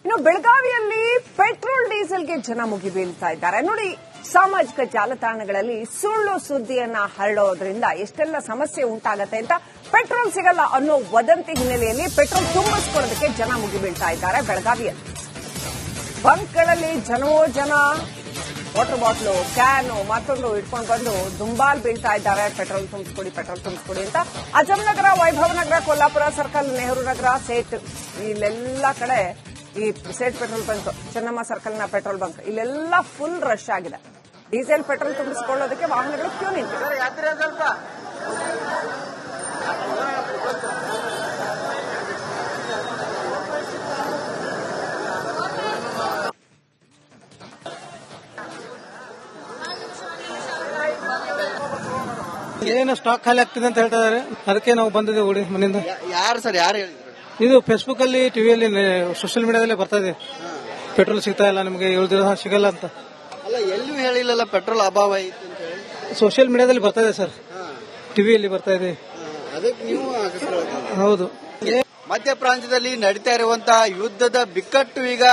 ಇನ್ನು ಬೆಳಗಾವಿಯಲ್ಲಿ ಪೆಟ್ರೋಲ್ ಡೀಸೆಲ್ಗೆ ಜನ ಮುಗಿಬೀಳ್ತಾ ಇದ್ದಾರೆ. ನೋಡಿ, ಸಾಮಾಜಿಕ ಜಾಲತಾಣಗಳಲ್ಲಿ ಸುಳ್ಳು ಸುದ್ದಿಯನ್ನ ಹರಡೋದ್ರಿಂದ ಎಷ್ಟೆಲ್ಲ ಸಮಸ್ಯೆ ಉಂಟಾಗತ್ತೆ ಅಂತ. ಪೆಟ್ರೋಲ್ ಸಿಗಲ್ಲ ಅನ್ನೋ ವದಂತಿ ಹಿನ್ನೆಲೆಯಲ್ಲಿ ಪೆಟ್ರೋಲ್ ತುಂಬಿಸ್ಕೊಳ್ಳೋದಕ್ಕೆ ಜನ ಮುಗಿಬೀಳ್ತಾ ಇದ್ದಾರೆ. ಬೆಳಗಾವಿಯಲ್ಲಿ ಬಂಕ್ಗಳಲ್ಲಿ ಜನ ವಾಟರ್ ಬಾಟ್ಲು, ಕ್ಯಾನು ಮತ್ತೊಂದು ಇಟ್ಕೊಂಡು ಬಂದು ದುಂಬಾಲ್ ಬೀಳ್ತಾ ಇದ್ದಾರೆ. ಪೆಟ್ರೋಲ್ ತುಂಬಿಸ್ಕೊಡಿ ಅಂತ. ಅಜಂನಗರ, ವೈಭವನಗರ, ಕೊಲ್ಲಾಪುರ ಸರ್ಕಲ್, ನೆಹರು ನಗರ, ಸೇಟ್ ಇಲ್ಲೆಲ್ಲ ಕಡೆ ಈ ಸೇಟ್ ಪೆಟ್ರೋಲ್ ಬಂಕ್, ಚೆನ್ನಮ್ಮ ಸರ್ಕಲ್ನ ಪೆಟ್ರೋಲ್ ಬಂಕ್ ಇಲ್ಲೆಲ್ಲ ಫುಲ್ ರಶ್ ಆಗಿದೆ. ಡೀಸೆಲ್ ಪೆಟ್ರೋಲ್ ತುಂಬಿಸಿಕೊಳ್ಳೋದಕ್ಕೆ ವಾಹನಗಳು ಕ್ಯೂ ನಿಂತಿದೆ. ಏನು ಸ್ಟಾಕ್ ಖಾಲಿ ಆಗ್ತಿದೆ ಅಂತ ಹೇಳ್ತಾ ಇದಾರೆ. ಅದಕ್ಕೆ ನಾವು ಬಂದಿದ್ದೇವೆ ಓಡಿ ಮನೆಯಿಂದ. ಯಾರು ಹೇಳಿದ್ರು? ಇದು ಫೇಸ್ಬುಕ್ ಅಲ್ಲಿ, ಟಿವಿಯಲ್ಲಿ, ಸೋಷಿಯಲ್ ಮೀಡಿಯಾದಲ್ಲಿ ಬರ್ತಾ ಇದೆ. ಪೆಟ್ರೋಲ್ ಸಿಗ್ತಾ ಇಲ್ಲ, ನಿಮಗೆ 7 ದಿನ ಸಿಗಲ್ಲ ಅಂತ. ಅಲ್ಲ, ಎಲ್ಲೂ ಹೇಳಿಲ್ಲಲ್ಲ ಪೆಟ್ರೋಲ್ ಅಭಾವ ಐತೆ ಅಂತ ಹೇಳಿ. ಸೋಷಿಯಲ್ ಮೀಡಿಯಾದಲ್ಲಿ ಬರ್ತಾ ಇದೆ ಸರ್, ಟಿವಿಯಲ್ಲಿ ಬರ್ತಾ ಇದೆ. ಅದಕ್ಕೆ ನೀವು ಹೌದು. ಮಧ್ಯ ಪ್ರಾಂತ್ಯದಲ್ಲಿ ನಡೀತಾ ಇರುವಂತಹ ಯುದ್ಧದ ಬಿಕ್ಕಟ್ಟು ಈಗ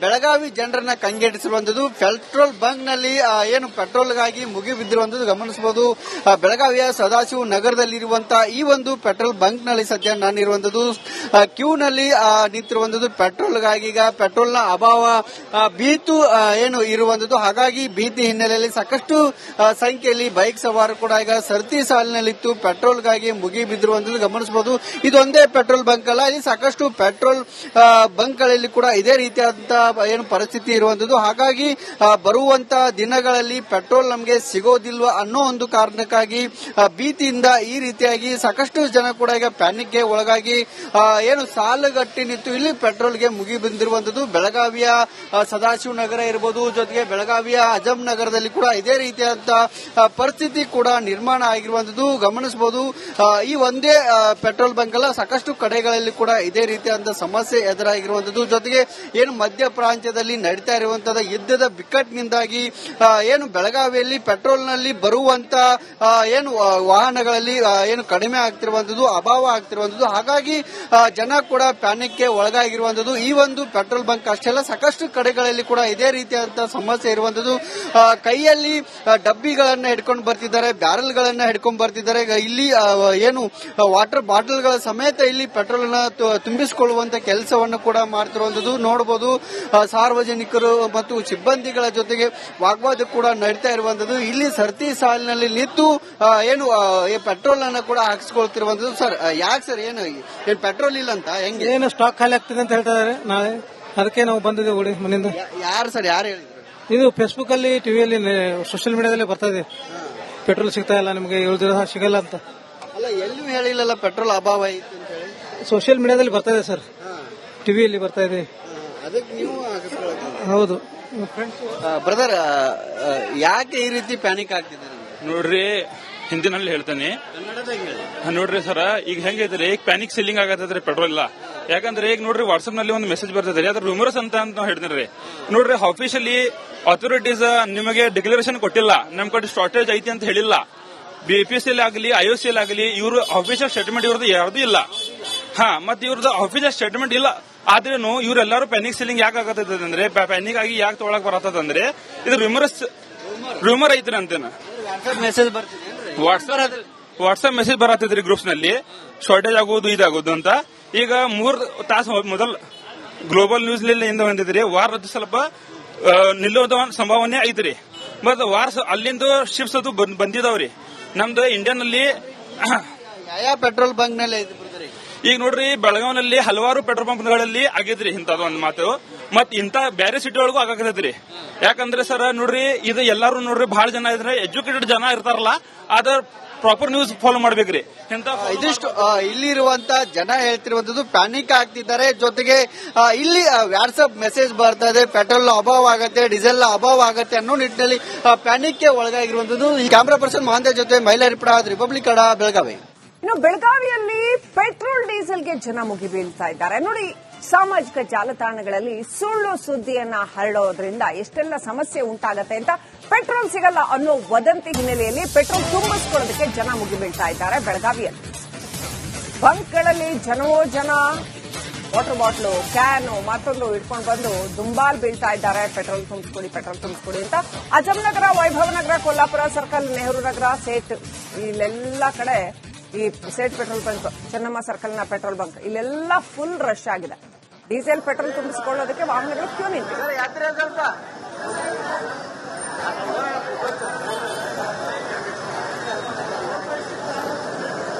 ಬೆಳಗಾವಿ ಜನರನ್ನ ಕಂಗೆಡಿಸಿರುವಂತದ್ದು. ಪೆಟ್ರೋಲ್ ಬಂಕ್ ನಲ್ಲಿ ಏನು ಪೆಟ್ರೋಲ್ಗಾಗಿ ಮುಗಿಬಿದ್ದಿರುವಂತದ್ದು ಗಮನಿಸಬಹುದು. ಬೆಳಗಾವಿಯ ಸದಾಶಿವ ನಗರದಲ್ಲಿರುವಂತಹ ಈ ಒಂದು ಪೆಟ್ರೋಲ್ ಬಂಕ್ ನಲ್ಲಿ ಸದ್ಯ ನಾನಿರುವಂತದ್ದು ಕ್ಯೂ ನಲ್ಲಿ ನಿಂತಿರುವಂತದ್ದು ಪೆಟ್ರೋಲ್ಗಾಗಿ. ಈಗ ಪೆಟ್ರೋಲ್ನ ಅಭಾವ ಭೀತು ಏನು ಇರುವಂತದ್ದು. ಹಾಗಾಗಿ ಭೀತಿ ಹಿನ್ನೆಲೆಯಲ್ಲಿ ಸಾಕಷ್ಟು ಸಂಖ್ಯೆಯಲ್ಲಿ ಬೈಕ್ ಸವಾರರು ಕೂಡ ಈಗ ಸರತಿ ಸಾಲಿನಲ್ಲಿತ್ತು ಪೆಟ್ರೋಲ್ಗಾಗಿ ಮುಗಿಬಿದ್ದಿರುವಂತದ್ದು ಗಮನಿಸಬಹುದು. ಇದೊಂದೇ ಪೆಟ್ರೋಲ್ ಬಂಕ್ ಅಲ್ಲ, ಇಲ್ಲಿ ಸಾಕಷ್ಟು ಪೆಟ್ರೋಲ್ ಬಂಕ್ಗಳಲ್ಲಿ ಕೂಡ ಇದೇ ರೀತಿಯಾದಂತಹ ಏನು ಪರಿಸ್ಥಿತಿ ಇರುವಂತದ್ದು. ಹಾಗಾಗಿ ಬರುವಂತ ದಿನಗಳಲ್ಲಿ ಪೆಟ್ರೋಲ್ ನಮಗೆ ಸಿಗೋದಿಲ್ವಾ ಅನ್ನೋ ಒಂದು ಕಾರಣಕ್ಕಾಗಿ ಭೀತಿಯಿಂದ ಈ ರೀತಿಯಾಗಿ ಸಾಕಷ್ಟು ಜನ ಕೂಡ ಈಗ ಪ್ಯಾನಿಕ್ಗೆ ಒಳಗಾಗಿ ಏನು ಸಾಲುಗಟ್ಟಿ ನಿಂತು ಇಲ್ಲಿ ಪೆಟ್ರೋಲ್ಗೆ ಮುಗಿ ಬಂದಿರುವಂತದ್ದು. ಬೆಳಗಾವಿಯ ಸದಾಶಿವ ನಗರ ಇರಬಹುದು, ಜೊತೆಗೆ ಬೆಳಗಾವಿಯ ಅಜಂ ನಗರದಲ್ಲಿ ಕೂಡ ಇದೇ ರೀತಿಯಾದಂತಹ ಪರಿಸ್ಥಿತಿ ಕೂಡ ನಿರ್ಮಾಣ ಆಗಿರುವಂತದ್ದು ಗಮನಿಸಬಹುದು. ಈ ಒಂದೇ ಪೆಟ್ರೋಲ್ ಬಂಕ್ ಅಲ್ಲ, ಸಾಕಷ್ಟು ಕಡೆಗಳಲ್ಲಿ ಕೂಡ ಇದೇ ರೀತಿಯಾದ ಸಮಸ್ಯೆ ಎದುರಾಗಿರುವಂತದ್ದು. ಜೊತೆಗೆ ಏನು ಮಧ್ಯ ಪ್ರಾಂತ್ಯದಲ್ಲಿ ನಡೀತಾ ಇರುವಂತಹ ಯುದ್ಧದ ಬಿಕ್ಕಟ್ಟಿನಿಂದಾಗಿ ಏನು ಬೆಳಗಾವಿಯಲ್ಲಿ ಪೆಟ್ರೋಲ್ ನಲ್ಲಿ ಬರುವಂತ ಏನು ವಾಹನಗಳಲ್ಲಿ ಏನು ಕಡಿಮೆ ಆಗ್ತಿರುವಂತದ್ದು, ಅಭಾವ ಆಗ್ತಿರುವಂತದ್ದು. ಹಾಗಾಗಿ ಜನ ಕೂಡ ಪ್ಯಾನಿಕ್ಗೆ ಒಳಗಾಗಿರುವಂತದ್ದು. ಈ ಒಂದು ಪೆಟ್ರೋಲ್ ಬಂಕ್ ಅಷ್ಟೇ ಅಲ್ಲ, ಸಾಕಷ್ಟು ಕಡೆಗಳಲ್ಲಿ ಕೂಡ ಇದೇ ರೀತಿಯಾದಂತಹ ಸಮಸ್ಯೆ ಇರುವಂತದ್ದು. ಕೈಯಲ್ಲಿ ಡಬ್ಬಿಗಳನ್ನ ಹಿಡ್ಕೊಂಡು ಬರ್ತಿದ್ದಾರೆ, ಬ್ಯಾರಲ್ಗಳನ್ನ ಹಿಡ್ಕೊಂಡು ಬರ್ತಿದ್ದಾರೆ. ಇಲ್ಲಿ ಏನು ವಾಟರ್ ಬಾಟಲ್ಗಳ ಸಮೇತ ಇಲ್ಲಿ ಪೆಟ್ರೋಲ್ ನ ತುಂಬಿಸಿಕೊಳ್ಳುವಂತ ಕೆಲಸವನ್ನು ಕೂಡ ಮಾಡ್ತಿರುವಂತದ್ದು ನೋಡಬಹುದು. ಸಾರ್ವಜನಿಕರು ಮತ್ತು ಸಿಬ್ಬಂದಿಗಳ ಜೊತೆಗೆ ವಾಗ್ವಾದ ಕೂಡ ನಡೀತಾ ಇರುವಂತದ್ದು. ಇಲ್ಲಿ ಸರತಿ ಸಾಲಿನಲ್ಲಿ ನಿಂತು ಏನು ಪೆಟ್ರೋಲ್ ಅನ್ನ ಕೂಡ ಹಾಕಿಸ್ಕೊಳ್ತಿರುವಂತದ್ದು. ಸರ್, ಯಾಕೆ ಸರ್, ಏನು ಪೆಟ್ರೋಲ್ ಇಲ್ಲ ಅಂತ ಹೆಂಗೆ? ಏನು ಸ್ಟಾಕ್ ಖಾಲಿ ಆಗ್ತಿದೆ ಅಂತ ಹೇಳ್ತಾ ಇದಾರೆ ನಾಳೆ. ಅದಕ್ಕೆ ನಾವು ಬಂದಿದ್ದೇವೆ ಓಡಿ ಮನೆಯಿಂದ. ಯಾರು ಹೇಳಿದ್ರು? ಇದು ಫೇಸ್ಬುಕ್ ಅಲ್ಲಿ, ಟಿವಿಯಲ್ಲಿ, ಸೋಷಿಯಲ್ ಮೀಡಿಯಾದಲ್ಲಿ ಬರ್ತಾ ಇದೆ. ಪೆಟ್ರೋಲ್ ಸಿಗ್ತಾ ಇಲ್ಲ, ನಿಮಗೆ 7 ದಿನ ಸಿಗಲ್ಲ ಅಂತ. ಅಲ್ಲ, ಎಲ್ಲೂ ಹೇಳಿಲ್ಲಲ್ಲ ಪೆಟ್ರೋಲ್ ಅಭಾವ ಐತೆ ಅಂತ ಹೇಳಿ. ಸೋಷಿಯಲ್ ಮೀಡಿಯಾದಲ್ಲಿ ಬರ್ತಾ ಇದೆ ಸರ್, ಟಿವಿಯಲ್ಲಿ ಬರ್ತಾ ಇದೆ. ಅದಕ್ಕೆ ನೀವು ಹೌದು. ಬ್ರದರ್, ಯಾಕೆ ಈ ರೀತಿ ಪ್ಯಾನಿಕ್ ಆಗ್ತಿದೆ? ನೋಡ್ರಿ, ಹಿಂದಿನಲ್ಲಿ ಹೇಳ್ತೇನೆ. ನೋಡ್ರಿ ಸರ್, ಈಗ ಹೆಂಗೈತ್ರಿ, ಈಗ ಪ್ಯಾನಿಕ್ ಸೆಲ್ಲಿಂಗ್ ಆಗತ್ತದ್ರಿ ಪೆಟ್ರೋಲ್ ಇಲ್ಲ. ಯಾಕಂದ್ರೆ ಈಗ ನೋಡ್ರಿ, ವಾಟ್ಸ್ಆಪ್ ನಲ್ಲಿ ಒಂದು ಮೆಸೇಜ್ ಬರ್ತದ್ರಿ, ಅದ್ರ ರೂಮರ್ಸ್ ಅಂತ ಹೇಳ್ತೇನೆ. ನೋಡ್ರಿ, ಆಫೀಷಿಯಲಿ ಅಥಾರಿಟೀಸ್ ನಿಮಗೆ ಡಿಕ್ಲರೇಷನ್ ಕೊಟ್ಟಿಲ್ಲ, ನಮ್ ಕಡೆ ಶಾರ್ಟೇಜ್ ಐತಿ ಅಂತ ಹೇಳಿಲ್ಲ. ಬಿಪಿಸಿಎಲ್ ಆಗಲಿ, ಐಒಸಿಎಲ್ ಆಗಲಿ, ಇವರು ಆಫೀಷಿಯಲ್ ಸ್ಟೇಟ್ಮೆಂಟ್ ಇವ್ರದ್ದು ಯಾರ್ದು ಇಲ್ಲ. ಮತ್ತೆ ಇವ್ರದ್ದು ಆಫೀಷಿಯಲ್ ಸ್ಟೇಟ್ಮೆಂಟ್ ಇಲ್ಲ ಆದ್ರೇನು ಇವರೆಲ್ಲರೂ ಪ್ಯಾನಿಕ್ ಸೆಲ್ಲಿಂಗ್ ಯಾಕೆ ಆಗತ್ತದ ಅಂದ್ರೆ, ಪ್ಯಾನಿಕ್ ಆಗಿ ಯಾಕೆ ತೊಗೊಳಕ್ ಬರತ್ತದಂದ್ರೆ ಇದು ರೂಮರ್ ಐತ್ರಿ ಅಂತೇನ. ಮೆಸೇಜ್ ಬರ್ತಿದೆ, ವಾಟ್ಸ್ಆಪ್ ಮೆಸೇಜ್ ಬರತ್ತಿದ್ರಿ ಗ್ರೂಪ್ಸ್ ನಲ್ಲಿ, ಶಾರ್ಟೇಜ್ ಆಗೋದು ಇದಾಗೋದು ಅಂತ. ಈಗ 3 ತಾಸು ಮೊದಲು ಗ್ಲೋಬಲ್ ನ್ಯೂಸ್ ಇಂದ ಬಂದಿದ್ರಿ, ವಾರ ಸ್ವಲ್ಪ ನಿಲ್ಲೋದ ಸಂಭಾವನೆ ಐತ್ರಿ. ಮತ್ ವಾರ ಅಲ್ಲಿಂದ ಶಿಪ್ಸ್ ಅದು ಬಂದಿದಾವ್ರಿ. ನಮ್ದು ಇಂಡಿಯನ್ ನಲ್ಲಿ ಯಾವ ಪೆಟ್ರೋಲ್ ಬಂಕ್ ನಲ್ಲಿ ಈಗ ನೋಡ್ರಿ, ಬೆಳಗಾವಿನಲ್ಲಿ ಹಲವಾರು ಪೆಟ್ರೋಲ್ ಪಂಪ್ಗಳಲ್ಲಿ ಆಗಿದ್ರಿ ಇಂಥದ್ದು ಒಂದು ಮಾತು. ಮತ್ ಇಂತ ಬೇರೆ ಸಿಟಿ ಒಳಗೂ ಆಗಾಕತ್ರಿ. ಯಾಕಂದ್ರೆ ಸರ್ ನೋಡ್ರಿ, ಇದು ಎಲ್ಲಾರು ನೋಡ್ರಿ, ಬಹಳ ಜನ ಇದ್ರೆ ಎಜುಕೇಟೆಡ್ ಜನ ಇರ್ತಾರಲ್ಲ, ಅದ ಪ್ರಾಪರ್ ನ್ಯೂಸ್ ಫಾಲೋ ಮಾಡ್ಬೇಕ್ರಿ. ಇದಿಷ್ಟು ಇಲ್ಲಿರುವಂತ ಜನ ಹೇಳ್ತಿರುವಂತದ್ದು ಪ್ಯಾನಿಕ್ ಆಗ್ತಿದ್ದಾರೆ. ಜೊತೆಗೆ ಇಲ್ಲಿ ವಾಟ್ಸ್ಆಪ್ ಮೆಸೇಜ್ ಬರ್ತಾ ಇದೆ, ಪೆಟ್ರೋಲ್ ಅಭಾವ ಆಗತ್ತೆ, ಡೀಸೆಲ್ ಅಭಾವ ಆಗತ್ತೆ ಅನ್ನೋ ನಿಟ್ಟಿನಲ್ಲಿ ಪ್ಯಾನಿಕ್ಗೆ ಒಳಗಾಗಿರುವಂತದ್ದು. ಈ ಕ್ಯಾಮರಾ ಪರ್ಸನ್ ಮಹಾಂತ ಜೊತೆ ಮಹಿಳಾ ರಿಪೋರ್ಟರ್, ರಿಪಬ್ಲಿಕ್ ಕನ್ನಡ, ಬೆಳಗಾವಿ. ಇನ್ನು ಬೆಳಗಾವಿಯಲ್ಲಿ ಪೆಟ್ರೋಲ್ ಡೀಸೆಲ್ಗೆ ಜನ ಮುಗಿಬೀಳ್ತಾ ಇದ್ದಾರೆ. ನೋಡಿ, ಸಾಮಾಜಿಕ ಜಾಲತಾಣಗಳಲ್ಲಿ ಸುಳ್ಳು ಸುದ್ದಿಯನ್ನ ಹರಡೋದ್ರಿಂದ ಎಷ್ಟೆಲ್ಲ ಸಮಸ್ಯೆ ಉಂಟಾಗತ್ತೆ ಅಂತ. ಪೆಟ್ರೋಲ್ ಸಿಗಲ್ಲ ಅನ್ನೋ ವದಂತಿ ಹಿನ್ನೆಲೆಯಲ್ಲಿ ಪೆಟ್ರೋಲ್ ತುಂಬಿಸ್ಕೊಳ್ಳೋದಕ್ಕೆ ಜನ ಮುಗಿಬೀಳ್ತಾ ಇದ್ದಾರೆ. ಬೆಳಗಾವಿಯಲ್ಲಿ ಬಂಕ್ಗಳಲ್ಲಿ ಜನ ವಾಟರ್ ಬಾಟ್ಲು, ಕ್ಯಾನು, ಮತ್ತೊಂದು ಇಟ್ಕೊಂಡು ಬಂದು ದುಂಬಾಲ್ ಬೀಳ್ತಾ ಇದ್ದಾರೆ. ಪೆಟ್ರೋಲ್ ತುಂಬಿಸ್ಕೊಡಿ ಅಂತ. ಅಜಮ್ ನಗರ, ವೈಭವ ನಗರ, ಕೊಲ್ಲಾಪುರ ಸರ್ಕಲ್, ನೆಹರು ನಗರ, ಸೇಟ್ ಇಲ್ಲೆಲ್ಲ ಕಡೆ ಈ ಸೇಟ್ ಪೆಟ್ರೋಲ್ ಬಂಕ್, ಚೆನ್ನಮ್ಮ ಸರ್ಕಲ್ನ ಪೆಟ್ರೋಲ್ ಬಂಕ್ ಇಲ್ಲೆಲ್ಲ ಫುಲ್ ರಶ್ ಆಗಿದೆ. ಡೀಸೆಲ್ ಪೆಟ್ರೋಲ್ ತುಂಬಿಸಿಕೊಳ್ಳೋದಕ್ಕೆ ವಾಹನಗಳು ಕ್ಯೂ ನಿಂತಿದೆ.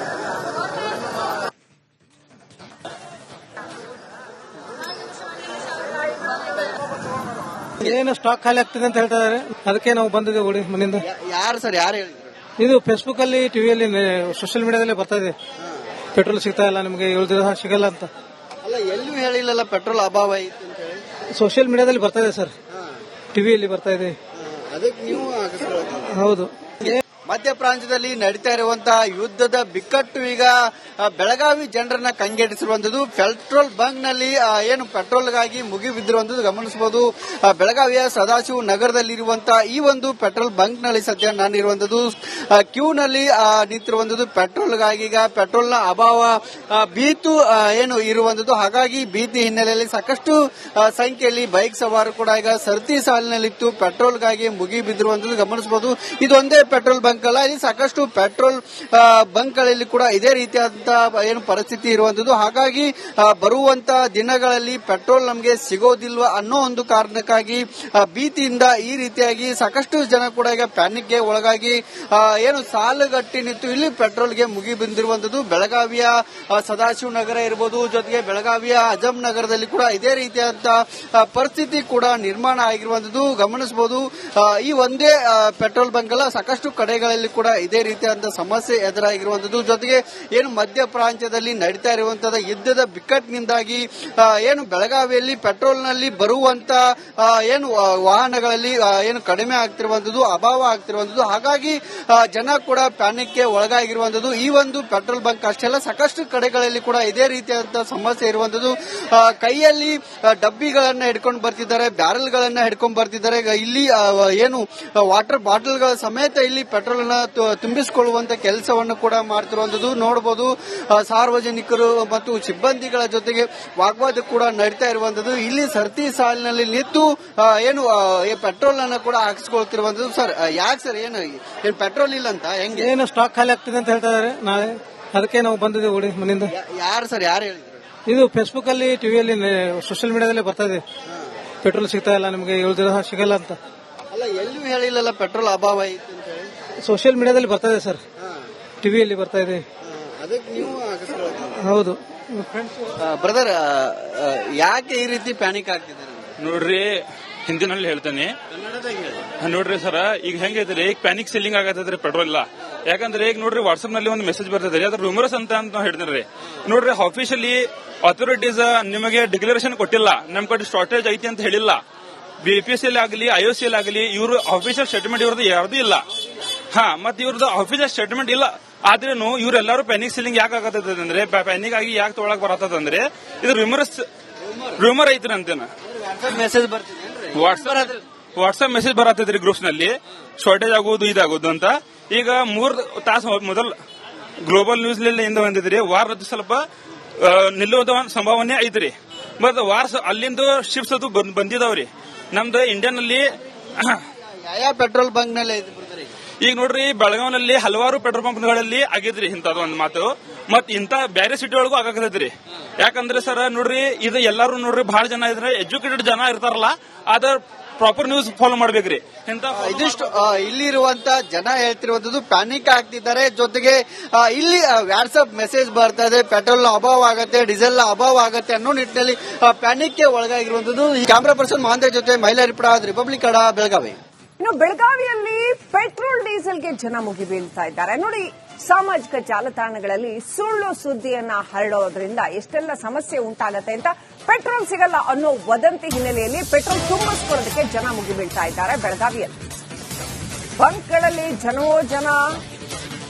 ಏನು ಸ್ಟಾಕ್ ಖಾಲಿ ಆಗ್ತಿದೆ ಅಂತ ಹೇಳ್ತಾ ಇದಾರೆ, ಅದಕ್ಕೆ ನಾವು ಬಂದಿದ್ದೇವೆ ಓಡಿ ಮನೆಯಿಂದ. ಯಾರು ಸರ್, ಯಾರು ಹೇಳಿದ್ರು? ಇದು ಫೇಸ್ಬುಕ್ ಅಲ್ಲಿ, ಟಿವಿಯಲ್ಲಿ, ಸೋಷಿಯಲ್ ಮೀಡಿಯಾದಲ್ಲಿ ಬರ್ತಾ ಇದೆ. ಪೆಟ್ರೋಲ್ ಸಿಗ್ತಾ ಇಲ್ಲ ನಿಮಗೆ, 7 ದಿವಸ ಸಿಗಲ್ಲ ಅಂತ. ಅಲ್ಲ, ಎಲ್ಲೂ ಹೇಳಿಲ್ಲಲ್ಲ ಪೆಟ್ರೋಲ್ ಅಭಾವ ಐತೆ ಅಂತ ಹೇಳಿ. ಸೋಷಿಯಲ್ ಮೀಡಿಯಾದಲ್ಲಿ ಬರ್ತಾ ಇದೆ ಸರ್, ಟಿವಿಯಲ್ಲಿ ಬರ್ತಾ ಇದೆ. ಅದಕ್ಕೆ ನೀವು ಹೌದು. ಮಧ್ಯ ಪ್ರಾಂತ್ಯದಲ್ಲಿ ನಡೀತಾ ಇರುವಂತಹ ಯುದ್ಧದ ಬಿಕ್ಕಟ್ಟು ಈಗ ಬೆಳಗಾವಿ ಜನರನ್ನ ಕಂಗೆಡಿಸಿರುವಂತದ್ದು. ಪೆಟ್ರೋಲ್ ಬಂಕ್ ನಲ್ಲಿ ಏನು ಪೆಟ್ರೋಲ್ಗಾಗಿ ಮುಗಿಬಿದ್ದಿರುವಂತದ್ದು ಗಮನಿಸಬಹುದು. ಬೆಳಗಾವಿಯ ಸದಾಶಿವ ನಗರದಲ್ಲಿರುವಂತಹ ಈ ಒಂದು ಪೆಟ್ರೋಲ್ ಬಂಕ್ ನಲ್ಲಿ ಸದ್ಯ ನಾನಿರುವಂತದ್ದು ಕ್ಯೂ ನಲ್ಲಿ ನಿಂತಿರುವಂತದ್ದು ಪೆಟ್ರೋಲ್ಗಾಗಿ. ಈಗ ಪೆಟ್ರೋಲ್ನ ಅಭಾವ ಭೀತು ಏನು ಇರುವಂತದ್ದು, ಹಾಗಾಗಿ ಭೀತಿ ಹಿನ್ನೆಲೆಯಲ್ಲಿ ಸಾಕಷ್ಟು ಸಂಖ್ಯೆಯಲ್ಲಿ ಬೈಕ್ ಸವಾರರು ಕೂಡ ಈಗ ಸರತಿ ಸಾಲಿನಲ್ಲಿತ್ತು ಪೆಟ್ರೋಲ್ಗಾಗಿ ಮುಗಿಬಿದ್ದಿರುವಂತದ್ದು ಗಮನಿಸಬಹುದು. ಇದೊಂದೇ ಪೆಟ್ರೋಲ್ ಬಂಕ್ ಅಲ್ಲ, ಇಲ್ಲಿ ಸಾಕಷ್ಟು ಪೆಟ್ರೋಲ್ ಬಂಕ್ಗಳಲ್ಲಿ ಕೂಡ ಇದೇ ರೀತಿಯಾದಂತಹ ಏನು ಪರಿಸ್ಥಿತಿ ಇರುವಂತದ್ದು. ಹಾಗಾಗಿ ಬರುವಂತಹ ದಿನಗಳಲ್ಲಿ ಪೆಟ್ರೋಲ್ ನಮಗೆ ಸಿಗೋದಿಲ್ವಾ ಅನ್ನೋ ಒಂದು ಕಾರಣಕ್ಕಾಗಿ ಭೀತಿಯಿಂದ ಈ ರೀತಿಯಾಗಿ ಸಾಕಷ್ಟು ಜನ ಕೂಡ ಈಗ ಪ್ಯಾನಿಕ್ಗೆ ಒಳಗಾಗಿ ಏನು ಸಾಲುಗಟ್ಟಿ ನಿಂತು ಇಲ್ಲಿ ಪೆಟ್ರೋಲ್ಗೆ ಮುಗಿ ಬಂದಿರುವಂತದ್ದು. ಬೆಳಗಾವಿಯ ಸದಾಶಿವ ನಗರ ಇರಬಹುದು, ಜೊತೆಗೆ ಬೆಳಗಾವಿಯ ಅಜಮ್ ನಗರದಲ್ಲಿ ಕೂಡ ಇದೇ ರೀತಿಯಾದಂತಹ ಪರಿಸ್ಥಿತಿ ಕೂಡ ನಿರ್ಮಾಣ ಆಗಿರುವಂತದ್ದು ಗಮನಿಸಬಹುದು. ಈ ಒಂದೇ ಪೆಟ್ರೋಲ್ ಬಂಕ್ ಅಲ್ಲ, ಸಾಕಷ್ಟು ಕಡೆಗಳಲ್ಲಿ ಕೂಡ ಇದೇ ರೀತಿಯಾದಂತಹ ಸಮಸ್ಯೆ ಎದುರಾಗಿರುವಂತದ್ದು. ಜೊತೆಗೆ ಏನು ಮಧ್ಯ ಪ್ರಾಂತ್ಯದಲ್ಲಿ ನಡೀತಾ ಇರುವಂತಹ ಯುದ್ಧದ ಬಿಕ್ಕಟ್ಟಿನಿಂದಾಗಿ ಏನು ಬೆಳಗಾವಿಯಲ್ಲಿ ಪೆಟ್ರೋಲ್ ನಲ್ಲಿ ಬರುವಂತ ಏನು ವಾಹನಗಳಲ್ಲಿ ಏನು ಕಡಿಮೆ ಆಗ್ತಿರುವಂತದ್ದು, ಅಭಾವ ಆಗ್ತಿರುವಂತದ್ದು. ಹಾಗಾಗಿ ಜನ ಕೂಡ ಪ್ಯಾನಿಕ್ಗೆ ಒಳಗಾಗಿರುವಂತದ್ದು. ಈ ಒಂದು ಪೆಟ್ರೋಲ್ ಬಂಕ್ ಅಷ್ಟೇ ಅಲ್ಲ, ಸಾಕಷ್ಟು ಕಡೆಗಳಲ್ಲಿ ಕೂಡ ಇದೇ ರೀತಿಯಾದಂತಹ ಸಮಸ್ಯೆ ಇರುವಂತದ್ದು. ಕೈಯಲ್ಲಿ ಡಬ್ಬಿಗಳನ್ನ ಹಿಡ್ಕೊಂಡು ಬರ್ತಿದ್ದಾರೆ, ಬ್ಯಾರಲ್ಗಳನ್ನ ಹಿಡ್ಕೊಂಡು ಬರ್ತಿದ್ದಾರೆ. ಇಲ್ಲಿ ಏನು ವಾಟರ್ ಬಾಟಲ್ಗಳ ಸಮೇತ ಇಲ್ಲಿ ಪೆಟ್ರೋಲ್ ಅನ್ನ ತುಂಬಿಸಿಕೊಳ್ಳುವಂತ ಕೆಲಸವನ್ನು ಕೂಡ ಮಾಡ್ತಿರುವಂತದ್ದು ನೋಡಬಹುದು. ಸಾರ್ವಜನಿಕರು ಮತ್ತು ಸಿಬ್ಬಂದಿಗಳ ಜೊತೆಗೆ ವಾಗ್ವಾದ ಕೂಡ ನಡೀತಾ ಇರುವಂತದ್ದು. ಇಲ್ಲಿ ಸರತಿ ಸಾಲಿನಲ್ಲಿ ನಿಂತು ಏನು ಪೆಟ್ರೋಲ್ ಅನ್ನ ಕೂಡ ಹಾಕಿಸ್ಕೊಳ್ತಿರುವಂತದ್ದು. ಸರ್, ಯಾಕೆ ಸರ್, ಏನು ಪೆಟ್ರೋಲ್ ಇಲ್ಲ ಅಂತ ಹೆಂಗೆ? ಏನು ಸ್ಟಾಕ್ ಖಾಲಿ ಆಗ್ತಿದೆ ಅಂತ ಹೇಳ್ತಾ ಇದಾರೆ ನಾಳೆ, ಅದಕ್ಕೆ ನಾವು ಬಂದಿದ್ದೇವೆ ಓಡಿ ಮನೆಯಿಂದ. ಯಾರು ಸರ್, ಯಾರು ಹೇಳಿದ್ರು? ಇದು ಫೇಸ್ಬುಕ್ ಅಲ್ಲಿ, ಟಿವಿಯಲ್ಲಿ, ಸೋಷಿಯಲ್ ಮೀಡಿಯಾದಲ್ಲಿ ಬರ್ತಾ ಇದೆ. ಪೆಟ್ರೋಲ್ ಸಿಗ್ತಾ ಇಲ್ಲ ನಿಮಗೆ, 7 ದಿವಸ ಸಿಗಲ್ಲ ಅಂತ. ಅಲ್ಲ, ಎಲ್ಲೂ ಹೇಳಿಲ್ಲಲ್ಲ ಪೆಟ್ರೋಲ್ ಅಭಾವ ಐತೆ ಅಂತ ಹೇಳಿ. ಸೋಷಿಯಲ್ ಮೀಡಿಯಾದಲ್ಲಿ ಬರ್ತಾ ಇದೆ ಸರ್, ಟಿವಿಯಲ್ಲಿ ಬರ್ತಾ ಇದೆ. ಅದಕ್ಕೆ ನೀವು ಹೌದು. ಬ್ರದರ್, ಯಾಕೆ ಈ ರೀತಿ ಪ್ಯಾನಿಕ್ ಆಗ್ತಿದ್ದಾರೆ ನೋಡ್ರಿ, ಹಿಂದಿನಲ್ಲಿ ಹೇಳ್ತೇನೆ ನೋಡ್ರಿ ಸರ್. ಈಗ ಹೆಂಗೈತ್ರಿ, ಈಗ ಪ್ಯಾನಿಕ್ ಸೆಲ್ಲಿಂಗ್ ಆಗತ್ತದ್ರಿ ಪೆಟ್ರೋಲ್ ಇಲ್ಲ. ಯಾಕಂದ್ರೆ ಈಗ ನೋಡ್ರಿ ವಾಟ್ಸ್ಆಪ್ ನಲ್ಲಿ ಒಂದು ಮೆಸೇಜ್ ಬರ್ತದ್ರಿ, ಅದ್ರ ರೂಮರ್ಸ್ ಅಂತ ಹೇಳ್ತೇನೆ ನೋಡ್ರಿ. ಆಫೀಷಿಯಲಿ ಅಥಾರಿಟೀಸ್ ನಿಮಗೆ ಡಿಕ್ಲರೇಷನ್ ಕೊಟ್ಟಿಲ್ಲ, ನಮ್ ಕಡೆ ಶಾರ್ಟೇಜ್ ಐತಿ ಅಂತ ಹೇಳಿಲ್ಲ. ಬಿಪಿಎಸ್ಸಿಯಲ್ಲಿ ಆಗಲಿ, ಐಒಸಿಎಲ್ ಆಗಲಿ, ಇವ್ರ ಆಫೀಷಿಯಲ್ ಸ್ಟೇಟ್ಮೆಂಟ್ ಇವ್ರದ್ದು ಯಾವ್ದು ಇಲ್ಲ. ಮತ್ತೆ ಇವ್ರದ್ದು ಆಫೀಷಿಯಲ್ ಸ್ಟೇಟ್ಮೆಂಟ್ ಇಲ್ಲ ಆದ್ರೂ ಇವರೆಲ್ಲರೂ ಪ್ಯಾನಿಕ್ ಸೆಲ್ಲಿಂಗ್ ಯಾಕೆ ಆಗತ್ತದ ಅಂದ್ರೆ, ಪ್ಯಾನಿಕ್ ಆಗಿ ಯಾಕೆ ತೊಗೊಳಕ್ ಬರತ್ತಂದ್ರೆ ಇದು ರೂಮರ್ ಐತ್ರಿ ಅಂತೇನ. ಮೆಸೇಜ್ ಬರ್ತಿದೆ, ವಾಟ್ಸ್ಆಪ್ ಮೆಸೇಜ್ ಬರತ್ತದ್ರಿ ಗ್ರೂಪ್ಸ್ ನಲ್ಲಿ, ಶಾರ್ಟೇಜ್ ಆಗೋದು ಇದಾಗೋದು ಅಂತ. ಈಗ 3 ತಾಸು ಮೊದಲು ಗ್ಲೋಬಲ್ ನ್ಯೂಸ್ ಇಂದ ಬಂದಿದ್ರಿ, ವಾರ ಸ್ವಲ್ಪ ನಿಲ್ಲುವ ಸಂಭಾವನೆ ಐತ್ರಿ. ಮತ್ ವಾರ ಅಲ್ಲಿಂದ ಶಿಪ್ಸ್ ಅದು ಬಂದಿದಾವ್ರಿ. ನಮ್ದು ಇಂಡಿಯನ್ ಅಲ್ಲಿ ಯಾವ ಪೆಟ್ರೋಲ್ ಬಂಕ್ ನಲ್ಲಿ ಈಗ ನೋಡ್ರಿ, ಬೆಳಗಾವಿನಲ್ಲಿ ಹಲವಾರು ಪೆಟ್ರೋಲ್ ಪಂಪ್ಗಳಲ್ಲಿ ಆಗಿದ್ರಿ ಇಂಥದ್ದು ಒಂದು ಮಾತು. ಮತ್ ಇಂತ ಬೇರೆ ಸಿಟಿ ಒಳಗೂ ಆಗತ್ತೈತ್ರಿ. ಯಾಕಂದ್ರೆ ಸರ್ ನೋಡ್ರಿ, ಇದು ಎಲ್ಲಾರು ನೋಡ್ರಿ, ಬಹಳ ಜನ ಇದ್ರೆ ಎಜುಕೇಟೆಡ್ ಜನ ಇರ್ತಾರಲ್ಲ, ಅದ್ರ ಪ್ರಾಪರ್ ನ್ಯೂಸ್ ಫಾಲೋ ಮಾಡ್ಬೇಕ್ರಿ. ಇದಿಷ್ಟು ಇಲ್ಲಿರುವಂತ ಜನ ಹೇಳ್ತಿರುವಂತದ್ದು, ಪ್ಯಾನಿಕ್ ಆಗ್ತಿದ್ದಾರೆ. ಜೊತೆಗೆ ಇಲ್ಲಿ ವಾಟ್ಸ್ಆಪ್ ಮೆಸೇಜ್ ಬರ್ತಾ ಇದೆ, ಪೆಟ್ರೋಲ್ ನ ಅಭಾವ ಆಗತ್ತೆ, ಡೀಸೆಲ್ ನ ಅಭಾವ ಆಗತ್ತೆ ಅನ್ನೋ ನಿಟ್ಟಿನಲ್ಲಿ ಪ್ಯಾನಿಕ್ಗೆ ಒಳಗಾಗಿರುವಂತದ್ದು. ಕ್ಯಾಮರಾ ಪರ್ಸನ್ ಮಹಾಂತೇಶ್ ಜೊತೆ ಮೈಲಾರಿಪುರ, ರಿಪಬ್ಲಿಕ್ ಕನ್ನಡ, ಬೆಳಗಾವಿ. ಇನ್ನು ಬೆಳಗಾವಿಯಲ್ಲಿ ಪೆಟ್ರೋಲ್ ಡೀಸೆಲ್ಗೆ ಜನ ಮುಗಿ ಬೀಳ್ತಾ ಇದ್ದಾರೆ ನೋಡಿ. ಸಾಮಾಜಿಕ ಜಾಲತಾಣಗಳಲ್ಲಿ ಸುಳ್ಳು ಸುದ್ದಿಯನ್ನ ಹರಡೋದ್ರಿಂದ ಎಷ್ಟೆಲ್ಲ ಸಮಸ್ಯೆ ಉಂಟಾಗತ್ತೆ ಅಂತ. ಪೆಟ್ರೋಲ್ ಸಿಗಲ್ಲ ಅನ್ನೋ ವದಂತಿ ಹಿನ್ನೆಲೆಯಲ್ಲಿ ಪೆಟ್ರೋಲ್ ತುಂಬಿಸ್ಕೊಳ್ಳೋದಕ್ಕೆ ಜನ ಮುಗಿ ಬೀಳ್ತಾ ಇದ್ದಾರೆ ಬೆಳಗಾವಿಯಲ್ಲಿ. ಬಂಕ್ಗಳಲ್ಲಿ ಜನ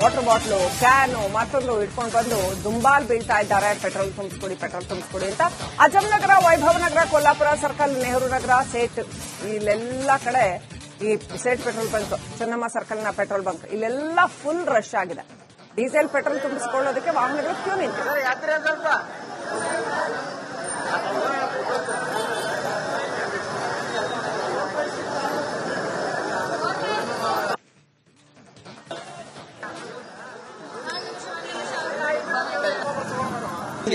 ವಾಟರ್ ಬಾಟ್ಲು, ಕ್ಯಾನು, ಮತ್ತೊಂದು ಇಟ್ಕೊಂಡು ಬಂದು ದುಂಬಾಲ್ ಬೀಳ್ತಾ ಇದ್ದಾರೆ. ಪೆಟ್ರೋಲ್ ತುಂಬಿಸ್ಕೊಡಿ ಅಂತ. ಅಜಮ್ ನಗರ, ವೈಭವ ನಗರ, ಕೊಲ್ಲಾಪುರ ಸರ್ಕಲ್, ನೆಹರು ನಗರ, ಸೇಟ್ ಇಲ್ಲೆಲ್ಲ ಕಡೆ ಈ ಸೇಟ್ ಪೆಟ್ರೋಲ್ ಬಂಕ್, ಚೆನ್ನಮ್ಮ ಸರ್ಕಲ್ನ ಪೆಟ್ರೋಲ್ ಬಂಕ್ ಇಲ್ಲೆಲ್ಲ ಫುಲ್ ರಶ್ ಆಗಿದೆ. ಡೀಸೆಲ್ ಪೆಟ್ರೋಲ್ ತುಂಬಿಸಿಕೊಳ್ಳೋದಕ್ಕೆ ವಾಹನಗಳು ಕ್ಯೂ ನಿಂತಿದೆ.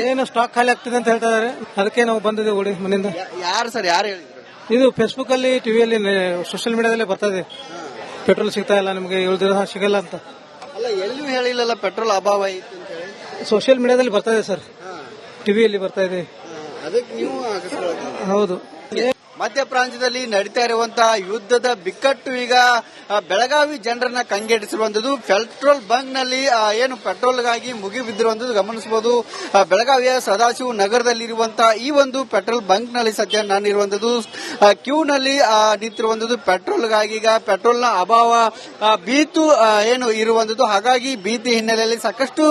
ಏನು ಸ್ಟಾಕ್ ಖಾಲಿ ಆಗ್ತಿದೆ ಅಂತ ಹೇಳ್ತಾ ಇದಾರೆ, ಅದಕ್ಕೆ ನಾವು ಬಂದಿದ್ದೇವೆ ಓಡಿ ಮನೆಯಿಂದ. ಯಾರು ಸರ್, ಯಾರು ಹೇಳಿದ್ರು? ಇದು ಫೇಸ್ಬುಕ್ ಅಲ್ಲಿ, ಟಿವಿಯಲ್ಲಿ, ಸೋಷಿಯಲ್ ಮೀಡಿಯಾದಲ್ಲಿ ಬರ್ತಾ ಇದೆ. ಪೆಟ್ರೋಲ್ ಸಿಗ್ತಾ ಇಲ್ಲ ನಿಮಗೆ, 7 ದಿನ ಸಿಗಲ್ಲ ಅಂತ. ಅಲ್ಲ, ಎಲ್ಲೂ ಹೇಳಿಲ್ಲಲ್ಲ ಪೆಟ್ರೋಲ್ ಅಭಾವ ಐತೆ ಅಂತ ಹೇಳಿ. ಸೋಷಿಯಲ್ ಮೀಡಿಯಾದಲ್ಲಿ ಬರ್ತಾ ಇದೆ ಸರ್, ಟಿವಿಯಲ್ಲಿ ಬರ್ತಾ ಇದೆ. ಅದಕ್ಕೆ ನೀವು ಹೌದು. ಮಧ್ಯ ಪ್ರಾಂತ್ಯದಲ್ಲಿ ನಡೀತಾ ಇರುವಂತಹ ಯುದ್ಧದ ಬಿಕ್ಕಟ್ಟು ಈಗ ಬೆಳಗಾವಿ ಜನರನ್ನ ಕಂಗೆಡಿಸಿರುವಂತದ್ದು. ಪೆಟ್ರೋಲ್ ಬಂಕ್ ನಲ್ಲಿ ಏನು ಪೆಟ್ರೋಲ್ಗಾಗಿ ಮುಗಿಬಿದ್ದಿರುವಂತದ್ದು ಗಮನಿಸಬಹುದು. ಬೆಳಗಾವಿಯ ಸದಾಶಿವ ನಗರದಲ್ಲಿರುವಂತಹ ಈ ಒಂದು ಪೆಟ್ರೋಲ್ ಬಂಕ್ ನಲ್ಲಿ ಸದ್ಯ ನಾನಿರುವಂತದ್ದು ಕ್ಯೂ ನಲ್ಲಿ ನಿಂತಿರುವಂತದ್ದು ಪೆಟ್ರೋಲ್ಗಾಗಿ. ಈಗ ಪೆಟ್ರೋಲ್ನ ಅಭಾವ ಭೀತು ಏನು ಇರುವಂತದ್ದು, ಹಾಗಾಗಿ ಭೀತಿ ಹಿನ್ನೆಲೆಯಲ್ಲಿ ಸಾಕಷ್ಟು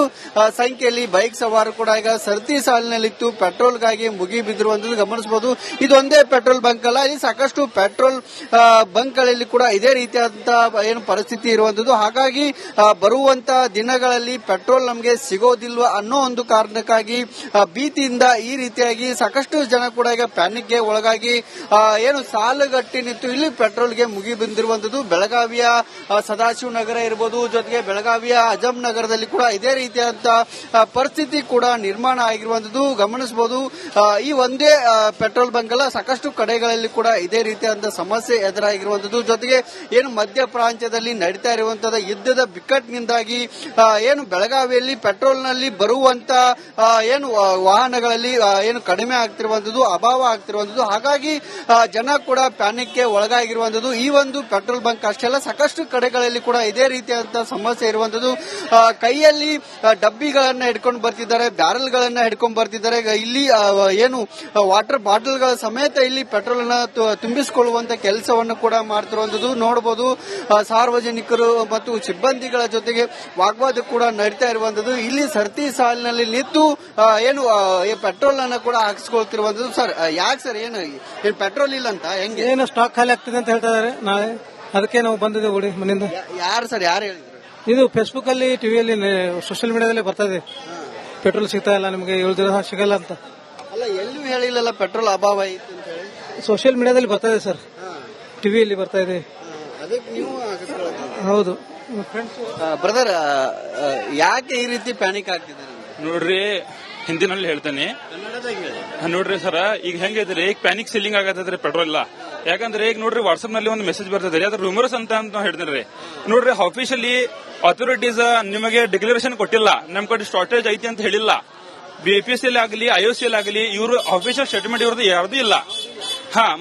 ಸಂಖ್ಯೆಯಲ್ಲಿ ಬೈಕ್ ಸವಾರರು ಕೂಡ ಈಗ ಸರತಿ ಸಾಲಿನಲ್ಲಿತ್ತು ಪೆಟ್ರೋಲ್ಗಾಗಿ ಮುಗಿಬಿದ್ದಿರುವಂತದ್ದು ಗಮನಿಸಬಹುದು. ಇದೊಂದೇ ಪೆಟ್ರೋಲ್ ಬಂಕ್ ಅಲ್ಲ, ಇಲ್ಲಿ ಸಾಕಷ್ಟು ಪೆಟ್ರೋಲ್ ಬಂಕ್ಗಳಲ್ಲಿ ಕೂಡ ಇದೇ ರೀತಿಯಾದಂತಹ ಏನು ಪರಿಸ್ಥಿತಿ ಇರುವಂತದ್ದು. ಹಾಗಾಗಿ ಬರುವಂತ ದಿನಗಳಲ್ಲಿ ಪೆಟ್ರೋಲ್ ನಮಗೆ ಸಿಗೋದಿಲ್ವಾ ಅನ್ನೋ ಒಂದು ಕಾರಣಕ್ಕಾಗಿ ಭೀತಿಯಿಂದ ಈ ರೀತಿಯಾಗಿ ಸಾಕಷ್ಟು ಜನ ಕೂಡ ಈಗ ಪ್ಯಾನಿಕ್ಗೆ ಒಳಗಾಗಿ ಏನು ಸಾಲುಗಟ್ಟಿ ನಿಂತು ಇಲ್ಲಿ ಪೆಟ್ರೋಲ್ಗೆ ಮುಗಿ ಬಂದಿರುವಂತದ್ದು. ಬೆಳಗಾವಿಯ ಸದಾಶಿವ ನಗರ ಇರಬಹುದು, ಜೊತೆಗೆ ಬೆಳಗಾವಿಯ ಅಜಂ ನಗರದಲ್ಲಿ ಕೂಡ ಇದೇ ರೀತಿಯಾದಂತಹ ಪರಿಸ್ಥಿತಿ ಕೂಡ ನಿರ್ಮಾಣ ಆಗಿರುವಂತದ್ದು ಗಮನಿಸಬಹುದು. ಈ ಒಂದೇ ಪೆಟ್ರೋಲ್ ಬಂಕ್ ಅಲ್ಲ, ಸಾಕಷ್ಟು ಕಡೆಗಳಲ್ಲಿ ಕೂಡ ಇದೇ ರೀತಿಯಾದಂತಹ ಸಮಸ್ಯೆ ಎದುರಾಗಿರುವಂತದ್ದು. ಜೊತೆಗೆ ಏನು ಮಧ್ಯ ಪ್ರಾಂತ್ಯದಲ್ಲಿ ನಡೀತಾ ಇರುವಂತಹ ಯುದ್ಧದ ಬಿಕ್ಕಟ್ಟಿನಿಂದಾಗಿ ಏನು ಬೆಳಗಾವಿಯಲ್ಲಿ ಪೆಟ್ರೋಲ್ನಲ್ಲಿ ಬರುವಂತ ಏನು ವಾಹನಗಳಲ್ಲಿ ಏನು ಕಡಿಮೆ ಆಗ್ತಿರುವಂತದ್ದು, ಅಭಾವ ಆಗ್ತಿರುವಂತದ್ದು. ಹಾಗಾಗಿ ಜನ ಕೂಡ ಪ್ಯಾನಿಕ್ಗೆ ಒಳಗಾಗಿರುವಂತದ್ದು. ಈ ಒಂದು ಪೆಟ್ರೋಲ್ ಬಂಕ್ ಅಷ್ಟೇ ಅಲ್ಲ, ಸಾಕಷ್ಟು ಕಡೆಗಳಲ್ಲಿ ಕೂಡ ಇದೇ ರೀತಿಯಾದಂತಹ ಸಮಸ್ಯೆ ಇರುವಂತದ್ದು. ಕೈಯಲ್ಲಿ ಡಬ್ಬಿಗಳನ್ನ ಹಿಡ್ಕೊಂಡು ಬರ್ತಿದ್ದಾರೆ, ಬ್ಯಾರಲ್ಗಳನ್ನ ಹಿಡ್ಕೊಂಡು ಬರ್ತಿದ್ದಾರೆ. ಇಲ್ಲಿ ಏನು ವಾಟರ್ ಬಾಟಲ್ಗಳ ಸಮೇತ ಇಲ್ಲಿ ಪೆಟ್ರೋಲ್ ಅನ್ನ ತುಂಬಿಸಿಕೊಳ್ಳುವಂತ ಕೆಲಸವನ್ನು ಕೂಡ ಮಾಡ್ತಿರುವಂತದ್ದು ನೋಡಬಹುದು. ಸಾರ್ವಜನಿಕರು ಮತ್ತು ಸಿಬ್ಬಂದಿಗಳ ಜೊತೆಗೆ ವಾಗ್ವಾದ ಕೂಡ ನಡೀತಾ ಇರುವಂತದ್ದು. ಇಲ್ಲಿ ಸರತಿ ಸಾಲಿನಲ್ಲಿ ನಿಂತು ಏನು ಪೆಟ್ರೋಲ್ ಅನ್ನ ಕೂಡ ಹಾಕಿಸ್ಕೊಳ್ತಿರುವಂತದ್ದು. ಸರ್, ಯಾಕೆ ಸರ್, ಏನು ಪೆಟ್ರೋಲ್ ಇಲ್ಲ ಅಂತ ಹೆಂಗೆ? ಏನು ಸ್ಟಾಕ್ ಖಾಲಿ ಆಗ್ತಿದೆ ಅಂತ ಹೇಳ್ತಾ ಇದಾರೆ ನಾಳೆ, ಅದಕ್ಕೆ ನಾವು ಬಂದಿದ್ದೇವೆ ಓಡಿ ಮನೆಯಿಂದ. ಯಾರು ಸರ್, ಯಾರು ಹೇಳಿದ್ರು? ಇದು ಫೇಸ್ಬುಕ್ ಅಲ್ಲಿ, ಟಿವಿಯಲ್ಲಿ, ಸೋಷಿಯಲ್ ಮೀಡಿಯಾದಲ್ಲಿ ಬರ್ತಾ ಇದೆ. ಪೆಟ್ರೋಲ್ ಸಿಗ್ತಾ ಇಲ್ಲ ನಿಮಗೆ, 7 ದಿನ ಸಿಗಲ್ಲ ಅಂತ. ಅಲ್ಲ, ಎಲ್ಲೂ ಹೇಳಿಲ್ಲಲ್ಲ ಪೆಟ್ರೋಲ್ ಅಭಾವ ಐತೆ ಅಂತ ಹೇಳಿ. ಸೋಷಿಯಲ್ ಮೀಡಿಯಾದಲ್ಲಿ ಬರ್ತಾ ಇದೆ ಸರ್, ಟಿವಿಯಲ್ಲಿ ಬರ್ತಾ ಇದೆ. ಅದಕ್ಕೆ ನೀವು ಹೌದು. ಬ್ರದರ್, ಯಾಕೆ ಈ ರೀತಿ ಪ್ಯಾನಿಕ್ ಆಗ್ತಿದೆ ನೋಡ್ರಿ, ಹಿಂದಿನಲ್ಲಿ ಹೇಳ್ತೇನೆ. ನೋಡ್ರಿ ಸರ, ಈಗ ಹೆಂಗೈತ್ರಿ, ಈಗ ಪ್ಯಾನಿಕ್ ಸೀಲಿಂಗ್ ಆಗತ್ತದ್ರಿ ಪೆಟ್ರೋಲ್ ಇಲ್ಲ. ಯಾಕಂದ್ರೆ ಈಗ ನೋಡ್ರಿ ವಾಟ್ಸ್ಆಪ್ ನಲ್ಲಿ ಒಂದು ಮೆಸೇಜ್ ಬರ್ತದ್ರಿ, ಅದ್ರ ರೂಮರ್ಸ್ ಅಂತ ಹೇಳ್ತೇನೆ. ನೋಡ್ರಿ, ಆಫಿಷಿಯಲಿ ಅಥಾರಿಟೀಸ್ ನಿಮಗೆ ಡಿಕ್ಲರೇಷನ್ ಕೊಟ್ಟಿಲ್ಲ, ನಮ್ ಕಡೆ ಶಾರ್ಟೇಜ್ ಐತಿ ಅಂತ ಹೇಳಿಲ್ಲ. ಬಿಪಿಎಸ್ಸಿಯಲ್ಲಿ ಆಗಲಿ, ಐಒಸಿಯಲ್ಲಿ ಆಗಲಿ, ಇವರು ಆಫೀಷಿಯಲ್ ಸ್ಟೇಟ್ಮೆಂಟ್ ಇವ್ರದ್ದು ಯಾರ್ದು ಇಲ್ಲ.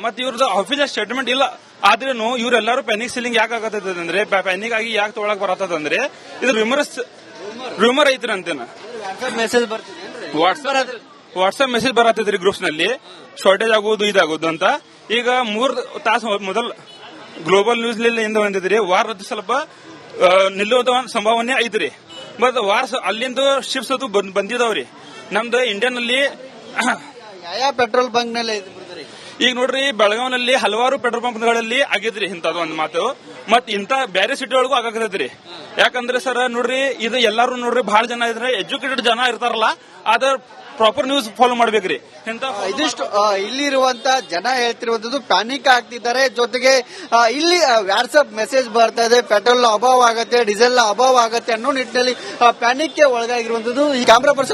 ಮತ್ತೆ ಇವ್ರದ್ದು ಆಫೀಷಿಯಲ್ ಸ್ಟೇಟ್ಮೆಂಟ್ ಇಲ್ಲ ಆದ್ರೂ ಇವರೆಲ್ಲರೂ ಪ್ಯಾನಿಕ್ ಸೀಲಿಂಗ್ ಯಾಕೆ ಆಗತ್ತದ ಅಂದ್ರೆ, ಪ್ಯಾನಿಕ್ ಆಗಿ ಯಾಕೆ ತೊಗೊಳಕ್ ಬರತ್ತದಂದ್ರೆ ಇದು ರೂಮರ್ ಐತ್ರಿ ಅಂತೇನ. ಮೆಸೇಜ್ ಬರ್ತಿದೆ, ವಾಟ್ಸ್ಆಪ್ ಮೆಸೇಜ್ ಬರತ್ತದ್ರಿ ಗ್ರೂಪ್ಸ್ ನಲ್ಲಿ, ಶಾರ್ಟೇಜ್ ಆಗೋದು ಇದಾಗೋದು ಅಂತ. ಈಗ 3 ತಾಸು ಮೊದಲ ಗ್ಲೋಬಲ್ ನ್ಯೂಸ್ ಇಂದ ಬಂದಿದ್ರಿ, ವಾರದ ಸ್ವಲ್ಪ ನಿಲ್ಲುವಂತ ಸಂಭಾವನೆ ಐತ್ರಿ. ಮತ್ ವಾರ ಅಲ್ಲಿಂದ ಶಿಪ್ಸ್ ಅದು ಬಂದಿದಾವ್ರಿ. ನಮ್ದು ಇಂಡಿಯನ್ ನಲ್ಲಿ ಯಾವ ಪೆಟ್ರೋಲ್ ಬಂಕ್ ನಲ್ಲಿ ಈಗ ನೋಡ್ರಿ, ಬೆಳಗಾವಿನಲ್ಲಿ ಹಲವಾರು ಪೆಟ್ರೋಲ್ ಬಂಕ್ಗಳಲ್ಲಿ ಆಗಿದ್ರಿ ಇಂತದ ಒಂದು ಮಾತು. ಮತ್ ಇಂತ ಬೇರೆ ಸಿಟಿ ಒಳಗೂ ಆಗಾಕತೈತ್ರಿ. ಯಾಕಂದ್ರೆ ಸರ್ ನೋಡ್ರಿ, ಇದು ಎಲ್ಲಾರು ನೋಡ್ರಿ, ಬಹಳ ಜನ ಇದ್ರೆ ಎಜುಕೇಟೆಡ್ ಜನ ಇರ್ತಾರಲ್ಲ, ಅದ ಪ್ರಾಪರ್ ನ್ಯೂಸ್ ಫಾಲೋ ಮಾಡ್ಬೇಕ್ರಿ. ಇದಿಷ್ಟು ಇಲ್ಲಿರುವಂತ ಜನ ಹೇಳ್ತಿರುವಂತದ್ದು ಪ್ಯಾನಿಕ್ ಆಗ್ತಿದ್ದಾರೆ. ಜೊತೆಗೆ ಇಲ್ಲಿ ವಾಟ್ಸ್ಆಪ್ ಮೆಸೇಜ್ ಬರ್ತಾ ಇದೆ, ಪೆಟ್ರೋಲ್ ಅಭಾವ ಆಗತ್ತೆ, ಡೀಸೆಲ್ ಅಭಾವ ಆಗತ್ತೆ ಅನ್ನೋ ನಿಟ್ಟಿನಲ್ಲಿ ಪ್ಯಾನಿಕ್ಗೆ ಒಳಗಾಗಿರುವಂತದ್ದು. ಈ ಕ್ಯಾಮ್ರಾ ಪರ್ಸನ್